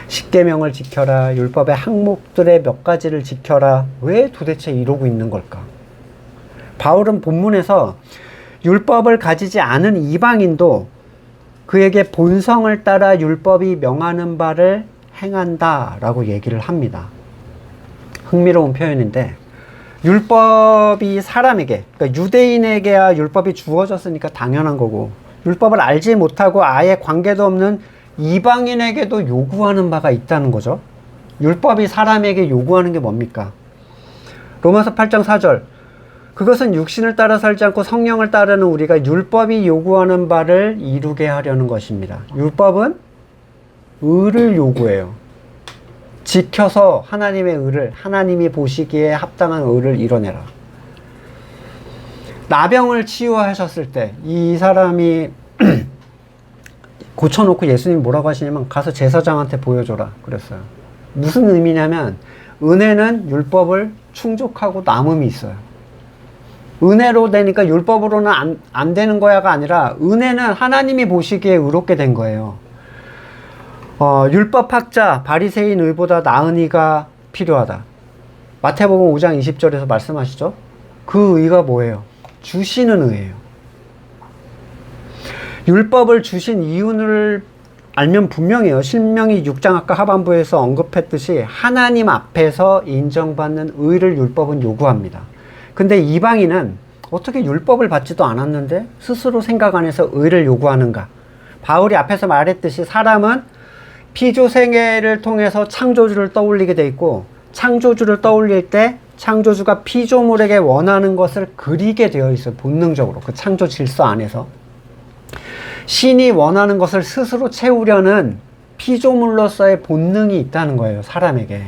십계명을 지켜라, 율법의 항목들의 몇 가지를 지켜라, 왜 도대체 이러고 있는 걸까? 바울은 본문에서 율법을 가지지 않은 이방인도 그에게 본성을 따라 율법이 명하는 바를 행한다 라고 얘기를 합니다. 흥미로운 표현인데, 율법이 사람에게, 그러니까 유대인에게야 율법이 주어졌으니까 당연한 거고, 율법을 알지 못하고 아예 관계도 없는 이방인에게도 요구하는 바가 있다는 거죠. 율법이 사람에게 요구하는 게 뭡니까? 로마서 8장 4절, 그것은 육신을 따라 살지 않고 성령을 따르는 우리가 율법이 요구하는 바를 이루게 하려는 것입니다. 율법은 의를 요구해요. 지켜서 하나님의 의를, 하나님이 보시기에 합당한 의를 이뤄내라. 나병을 치유하셨을 때 이 사람이 고쳐놓고 예수님 뭐라고 하시냐면 가서 제사장한테 보여줘라 그랬어요. 무슨 의미냐면 은혜는 율법을 충족하고 남음이 있어요. 은혜로 되니까 율법으로는 안 되는 거야가 아니라 은혜는 하나님이 보시기에 의롭게 된 거예요. 율법학자 바리새인 의보다 나은 의가 필요하다. 마태복음 5장 20절에서 말씀하시죠. 그 의가 뭐예요? 주시는 의예요. 율법을 주신 이유를 알면 분명해요. 신명기 6장 아까 하반부에서 언급했듯이 하나님 앞에서 인정받는 의를 율법은 요구합니다. 근데 이방인은 어떻게 율법을 받지도 않았는데 스스로 생각 안에서 의를 요구하는가? 바울이 앞에서 말했듯이 사람은 피조생애를 통해서 창조주를 떠올리게 돼 있고, 창조주를 떠올릴 때 창조주가 피조물에게 원하는 것을 그리게 되어 있어요. 본능적으로 그 창조 질서 안에서 신이 원하는 것을 스스로 채우려는 피조물로서의 본능이 있다는 거예요, 사람에게.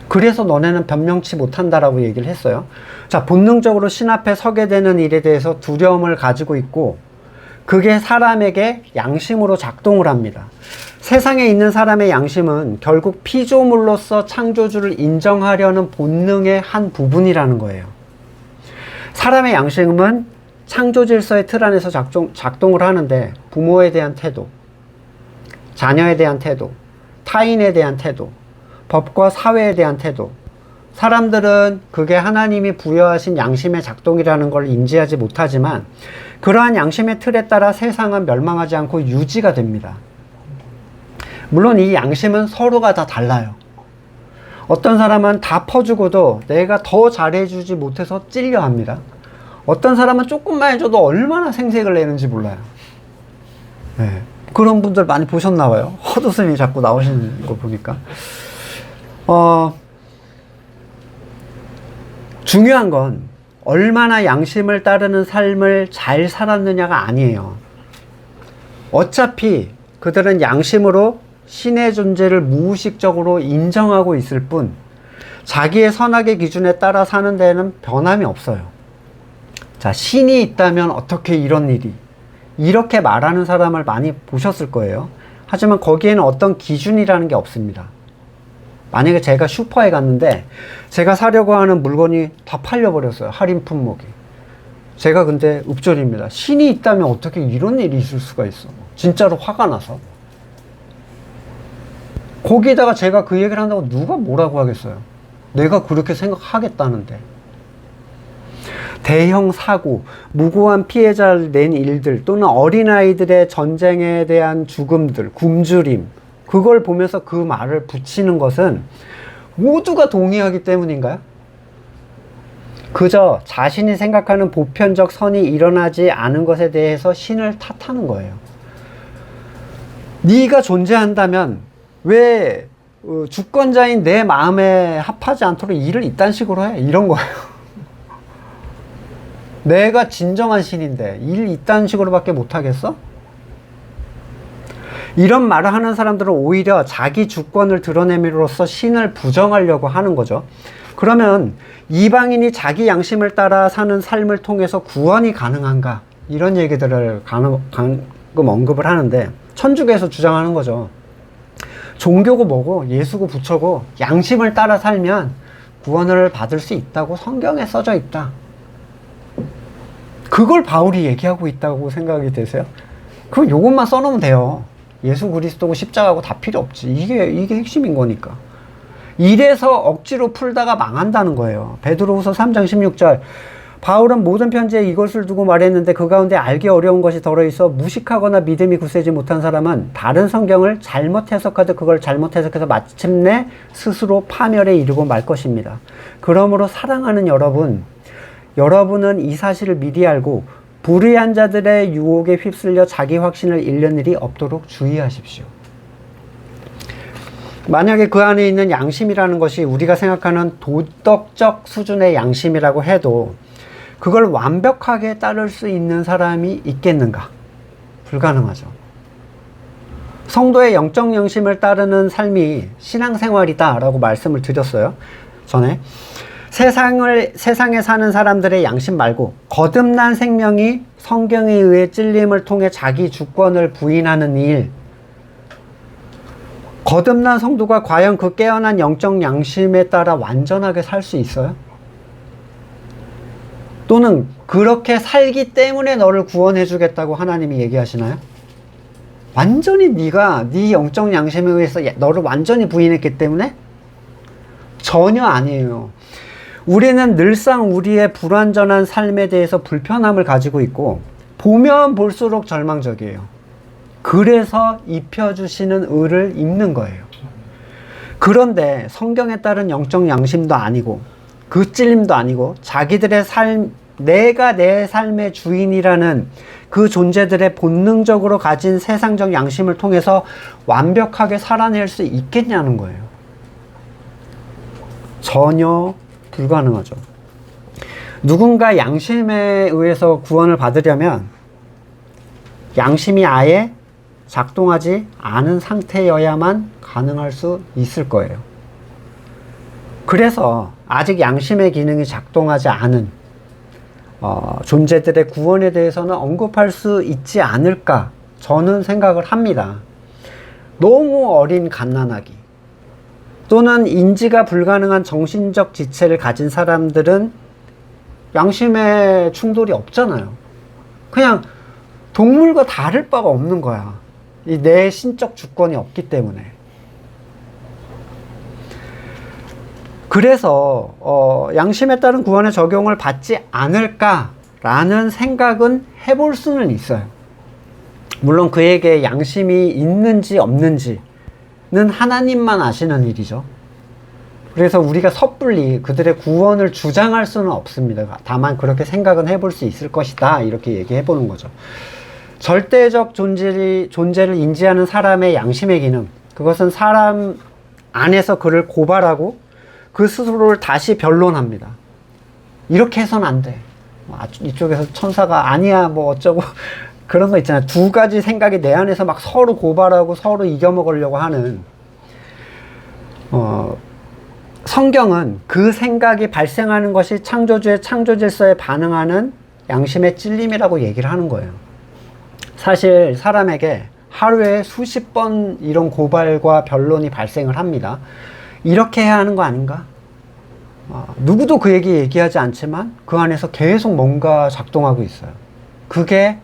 그래서 너네는 변명치 못한다라고 얘기를 했어요. 자, 본능적으로 신 앞에 서게 되는 일에 대해서 두려움을 가지고 있고, 그게 사람에게 양심으로 작동을 합니다. 세상에 있는 사람의 양심은 결국 피조물로서 창조주를 인정하려는 본능의 한 부분이라는 거예요. 사람의 양심은 창조 질서의 틀 안에서 작동을 하는데, 부모에 대한 태도, 자녀에 대한 태도, 타인에 대한 태도, 법과 사회에 대한 태도, 사람들은 그게 하나님이 부여하신 양심의 작동이라는 걸 인지하지 못하지만 그러한 양심의 틀에 따라 세상은 멸망하지 않고 유지가 됩니다. 물론 이 양심은 서로가 다 달라요. 어떤 사람은 다 퍼주고도 내가 더 잘해주지 못해서 찔려합니다. 어떤 사람은 조금만 해줘도 얼마나 생색을 내는지 몰라요. 네. 그런 분들 많이 보셨나 봐요. 헛웃음이 자꾸 나오시는 거 보니까. 중요한 건 얼마나 양심을 따르는 삶을 잘 살았느냐가 아니에요. 어차피 그들은 양심으로 신의 존재를 무의식적으로 인정하고 있을 뿐 자기의 선악의 기준에 따라 사는 데에는 변함이 없어요. 자, 신이 있다면 어떻게 이런 일이, 이렇게 말하는 사람을 많이 보셨을 거예요. 하지만 거기에는 어떤 기준이라는 게 없습니다. 만약에 제가 슈퍼에 갔는데 제가 사려고 하는 물건이 다 팔려버렸어요. 할인 품목이. 제가 근데 읍졸입니다. 신이 있다면 어떻게 이런 일이 있을 수가 있어. 진짜로 화가 나서. 거기에다가 제가 그 얘기를 한다고 누가 뭐라고 하겠어요. 내가 그렇게 생각하겠다는데. 대형 사고, 무고한 피해자를 낸 일들, 또는 어린아이들의 전쟁에 대한 죽음들, 굶주림, 그걸 보면서 그 말을 붙이는 것은 모두가 동의하기 때문인가요? 그저 자신이 생각하는 보편적 선이 일어나지 않은 것에 대해서 신을 탓하는 거예요. 네가 존재한다면 왜 주권자인 내 마음에 합하지 않도록 일을 이딴 식으로 해? 이런 거예요. 내가 진정한 신인데 일 이딴 식으로밖에 못하겠어? 이런 말을 하는 사람들은 오히려 자기 주권을 드러냄으로써 신을 부정하려고 하는 거죠. 그러면 이방인이 자기 양심을 따라 사는 삶을 통해서 구원이 가능한가? 이런 얘기들을 가끔 언급을 하는데 천주교에서 주장하는 거죠. 종교고 뭐고 예수고 부처고 양심을 따라 살면 구원을 받을 수 있다고 성경에 써져 있다. 그걸 바울이 얘기하고 있다고 생각이 되세요? 그럼 요것만 써놓으면 돼요. 예수 그리스도고 십자가고 다 필요 없지. 이게 핵심인 거니까. 이래서 억지로 풀다가 망한다는 거예요. 베드로후서 3장 16절. 바울은 모든 편지에 이것을 두고 말했는데 그 가운데 알기 어려운 것이 덜어있어 무식하거나 믿음이 굳세지 못한 사람은 다른 성경을 잘못 해석하듯 그걸 잘못 해석해서 마침내 스스로 파멸에 이르고 말 것입니다. 그러므로 사랑하는 여러분은 이 사실을 미리 알고 불의한 자들의 유혹에 휩쓸려 자기 확신을 잃는 일이 없도록 주의하십시오. 만약에 그 안에 있는 양심이라는 것이 우리가 생각하는 도덕적 수준의 양심이라고 해도 그걸 완벽하게 따를 수 있는 사람이 있겠는가? 불가능하죠. 성도의 영적 양심을 따르는 삶이 신앙생활이다 라고 말씀을 드렸어요. 전에. 세상에 사는 사람들의 양심 말고 거듭난 생명이 성경에 의해 찔림을 통해 자기 주권을 부인하는 일. 거듭난 성도가 과연 그 깨어난 영적 양심에 따라 완전하게 살 수 있어요? 또는 그렇게 살기 때문에 너를 구원해 주겠다고 하나님이 얘기하시나요? 완전히 네가 네 영적 양심에 의해서 너를 완전히 부인했기 때문에? 전혀 아니에요. 우리는 늘상 우리의 불완전한 삶에 대해서 불편함을 가지고 있고 보면 볼수록 절망적이에요. 그래서 입혀주시는 의를 입는 거예요. 그런데 성경에 따른 영적 양심도 아니고 그 찔림도 아니고 자기들의 삶, 내가 내 삶의 주인이라는 그 존재들의 본능적으로 가진 세상적 양심을 통해서 완벽하게 살아낼 수 있겠냐는 거예요. 전혀 불가능하죠. 누군가 양심에 의해서 구원을 받으려면 양심이 아예 작동하지 않은 상태여야만 가능할 수 있을 거예요. 그래서 아직 양심의 기능이 작동하지 않은 존재들의 구원에 대해서는 언급할 수 있지 않을까 저는 생각을 합니다. 너무 어린 갓난아기 또는 인지가 불가능한 정신적 지체를 가진 사람들은 양심의 충돌이 없잖아요. 그냥 동물과 다를 바가 없는 거야. 이 내 신적 주권이 없기 때문에. 그래서 양심에 따른 구원의 적용을 받지 않을까라는 생각은 해볼 수는 있어요. 물론 그에게 양심이 있는지 없는지는 하나님만 아시는 일이죠. 그래서 우리가 섣불리 그들의 구원을 주장할 수는 없습니다. 다만 그렇게 생각은 해볼 수 있을 것이다 이렇게 얘기해 보는 거죠. 절대적 존재를 인지하는 사람의 양심의 기능, 그것은 사람 안에서 그를 고발하고 그 스스로를 다시 변론합니다. 이렇게 해서는 안 돼. 이쪽에서 천사가 아니야 뭐 어쩌고 그런 거 있잖아요. 두 가지 생각이 내 안에서 막 서로 고발하고 서로 이겨먹으려고 하는 성경은 그 생각이 발생하는 것이 창조주의 창조 질서에 반응하는 양심의 찔림이라고 얘기를 하는 거예요. 사실 사람에게 하루에 수십 번 이런 고발과 변론이 발생을 합니다. 이렇게 해야 하는 거 아닌가? 누구도 그 얘기하지 않지만 그 안에서 계속 뭔가 작동하고 있어요. 그게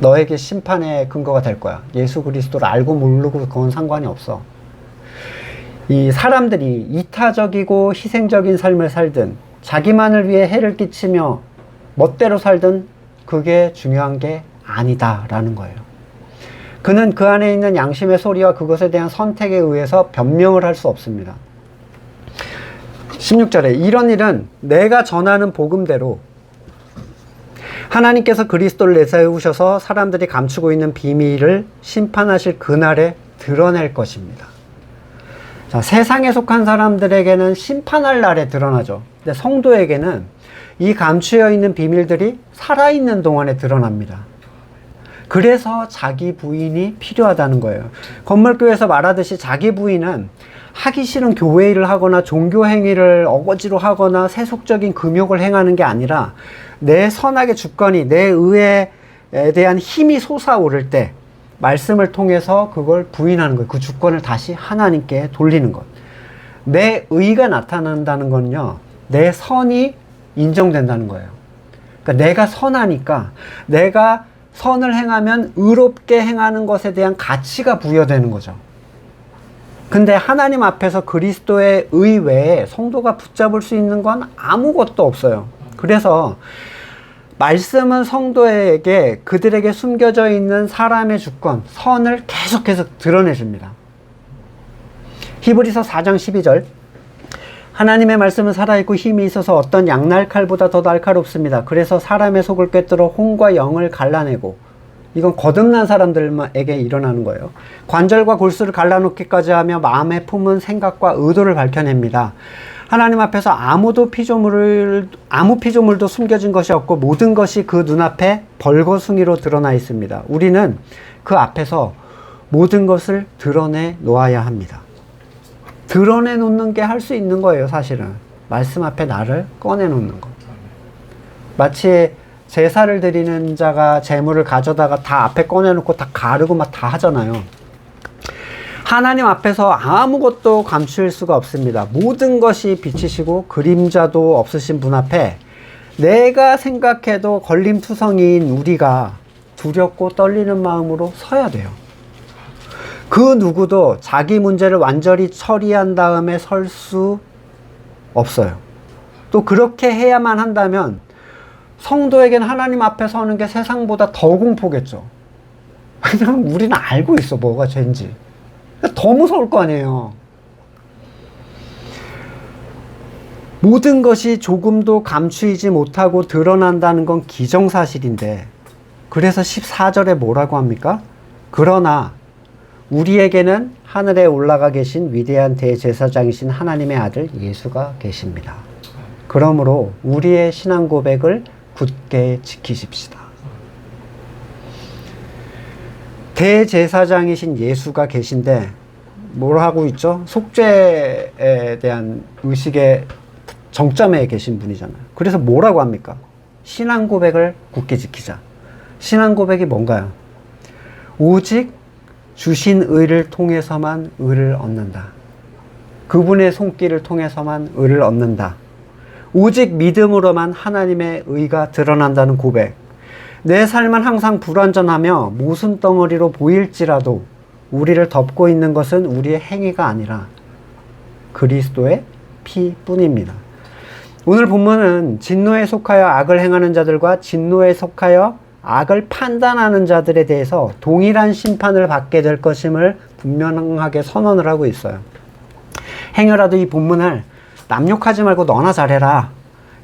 너에게 심판의 근거가 될 거야. 예수 그리스도를 알고 모르고 그건 상관이 없어. 이 사람들이 이타적이고 희생적인 삶을 살든 자기만을 위해 해를 끼치며 멋대로 살든 그게 중요한 게 아니다라는 거예요. 그는 그 안에 있는 양심의 소리와 그것에 대한 선택에 의해서 변명을 할 수 없습니다. 16절에 이런 일은 내가 전하는 복음대로 하나님께서 그리스도를 내세우셔서 사람들이 감추고 있는 비밀을 심판하실 그날에 드러낼 것입니다. 자, 세상에 속한 사람들에게는 심판할 날에 드러나죠. 근데 성도에게는 이 감추어 있는 비밀들이 살아있는 동안에 드러납니다. 그래서 자기 부인이 필요하다는 거예요. 건물교회에서 말하듯이 자기 부인은 하기 싫은 교회 일을 하거나 종교 행위를 어거지로 하거나 세속적인 금욕을 행하는 게 아니라 내 선악의 주권이 내 의에 대한 힘이 솟아오를 때 말씀을 통해서 그걸 부인하는 거예요. 그 주권을 다시 하나님께 돌리는 것. 내 의가 나타난다는 건요, 내 선이 인정된다는 거예요. 그러니까 내가 선하니까 내가 선을 행하면 의롭게 행하는 것에 대한 가치가 부여되는 거죠. 근데 하나님 앞에서 그리스도의 의 외에 성도가 붙잡을 수 있는 건 아무것도 없어요. 그래서 말씀은 성도에게 그들에게 숨겨져 있는 사람의 주권, 선을 계속해서 드러내줍니다. 히브리서 4장 12절 하나님의 말씀은 살아있고 힘이 있어서 어떤 양날칼보다 더 날카롭습니다. 그래서 사람의 속을 꿰뚫어 혼과 영을 갈라내고, 이건 거듭난 사람들에게 일어나는 거예요. 관절과 골수를 갈라놓기까지 하며 마음에 품은 생각과 의도를 밝혀냅니다. 하나님 앞에서 아무 피조물도 숨겨진 것이 없고 모든 것이 그 눈앞에 벌거숭이로 드러나 있습니다. 우리는 그 앞에서 모든 것을 드러내 놓아야 합니다. 드러내 놓는 게 할 수 있는 거예요, 사실은. 말씀 앞에 나를 꺼내 놓는 거. 마치 제사를 드리는 자가 제물을 가져다가 다 앞에 꺼내 놓고 다 가르고 막 다 하잖아요. 하나님 앞에서 아무것도 감출 수가 없습니다. 모든 것이 빛이시고 그림자도 없으신 분 앞에 내가 생각해도 걸림투성이인 우리가 두렵고 떨리는 마음으로 서야 돼요. 그 누구도 자기 문제를 완전히 처리한 다음에 설 수 없어요. 또 그렇게 해야만 한다면 성도에게는 하나님 앞에 서는 게 세상보다 더 공포겠죠. 왜냐면 우리는 알고 있어, 뭐가 죄인지. 더 무서울 거 아니에요. 모든 것이 조금도 감추이지 못하고 드러난다는 건 기정사실인데, 그래서 14절에 뭐라고 합니까? 그러나 우리에게는 하늘에 올라가 계신 위대한 대제사장이신 하나님의 아들 예수가 계십니다. 그러므로 우리의 신앙 고백을 굳게 지키십시다. 대제사장이신 예수가 계신데 뭘 하고 있죠? 속죄에 대한 의식의 정점에 계신 분이잖아요. 그래서 뭐라고 합니까? 신앙 고백을 굳게 지키자. 신앙 고백이 뭔가요? 오직 주신 의를 통해서만 의를 얻는다. 그분의 손길을 통해서만 의를 얻는다. 오직 믿음으로만 하나님의 의가 드러난다는 고백. 내 삶은 항상 불완전하며 모순 덩어리로 보일지라도 우리를 덮고 있는 것은 우리의 행위가 아니라 그리스도의 피뿐입니다. 오늘 본문은 진노에 속하여 악을 행하는 자들과 진노에 속하여 악을 판단하는 자들에 대해서 동일한 심판을 받게 될 것임을 분명하게 선언을 하고 있어요. 행여라도 이 본문을 남욕하지 말고 너나 잘해라,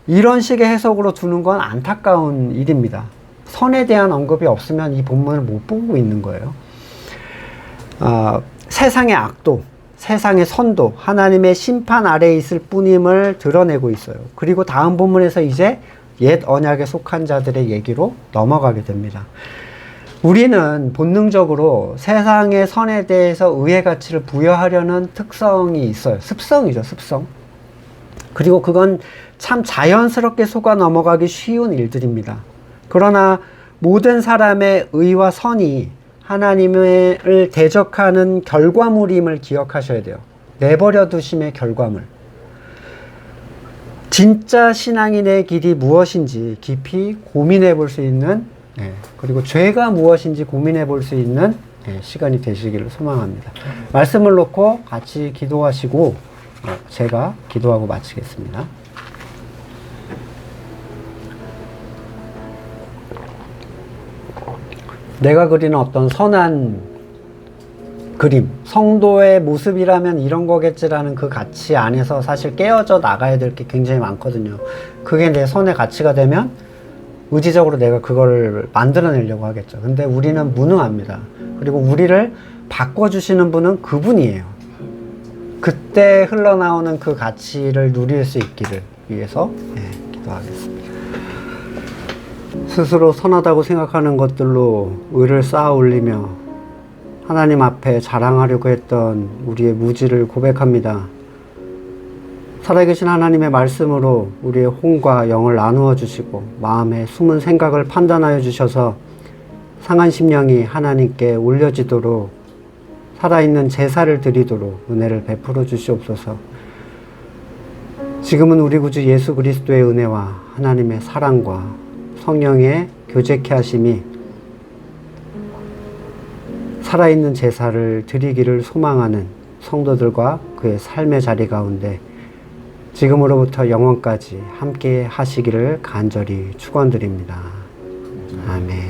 이런 식의 해석으로 두는 건 안타까운 일입니다. 선에 대한 언급이 없으면 이 본문을 못 보고 있는 거예요. 세상의 악도, 세상의 선도 하나님의 심판 아래에 있을 뿐임을 드러내고 있어요. 그리고 다음 본문에서 이제 옛 언약에 속한 자들의 얘기로 넘어가게 됩니다. 우리는 본능적으로 세상의 선에 대해서 의의 가치를 부여하려는 특성이 있어요. 습성이죠, 습성. 그리고 그건 참 자연스럽게 속아 넘어가기 쉬운 일들입니다. 그러나 모든 사람의 의와 선이 하나님을 대적하는 결과물임을 기억하셔야 돼요. 내버려 두심의 결과물. 진짜 신앙인의 길이 무엇인지 깊이 고민해 볼 수 있는, 그리고 죄가 무엇인지 고민해 볼 수 있는 시간이 되시기를 소망합니다. 말씀을 놓고 같이 기도하시고 제가 기도하고 마치겠습니다. 내가 그리는 어떤 선한 그림, 성도의 모습이라면 이런 거겠지라는 그 가치 안에서 사실 깨어져 나가야 될 게 굉장히 많거든요. 그게 내 선의 가치가 되면 의지적으로 내가 그걸 만들어내려고 하겠죠. 근데 우리는 무능합니다. 그리고 우리를 바꿔주시는 분은 그분이에요. 그때 흘러나오는 그 가치를 누릴 수 있기를 위해서 기도하겠습니다. 스스로 선하다고 생각하는 것들로 의를 쌓아 올리며 하나님 앞에 자랑하려고 했던 우리의 무지를 고백합니다. 살아계신 하나님의 말씀으로 우리의 혼과 영을 나누어 주시고 마음의 숨은 생각을 판단하여 주셔서 상한 심령이 하나님께 올려지도록 살아있는 제사를 드리도록 은혜를 베풀어 주시옵소서. 지금은 우리 구주 예수 그리스도의 은혜와 하나님의 사랑과 성령의 교제케 하심이 살아있는 제사를 드리기를 소망하는 성도들과 그의 삶의 자리 가운데 지금으로부터 영원까지 함께 하시기를 간절히 축원드립니다. 아멘.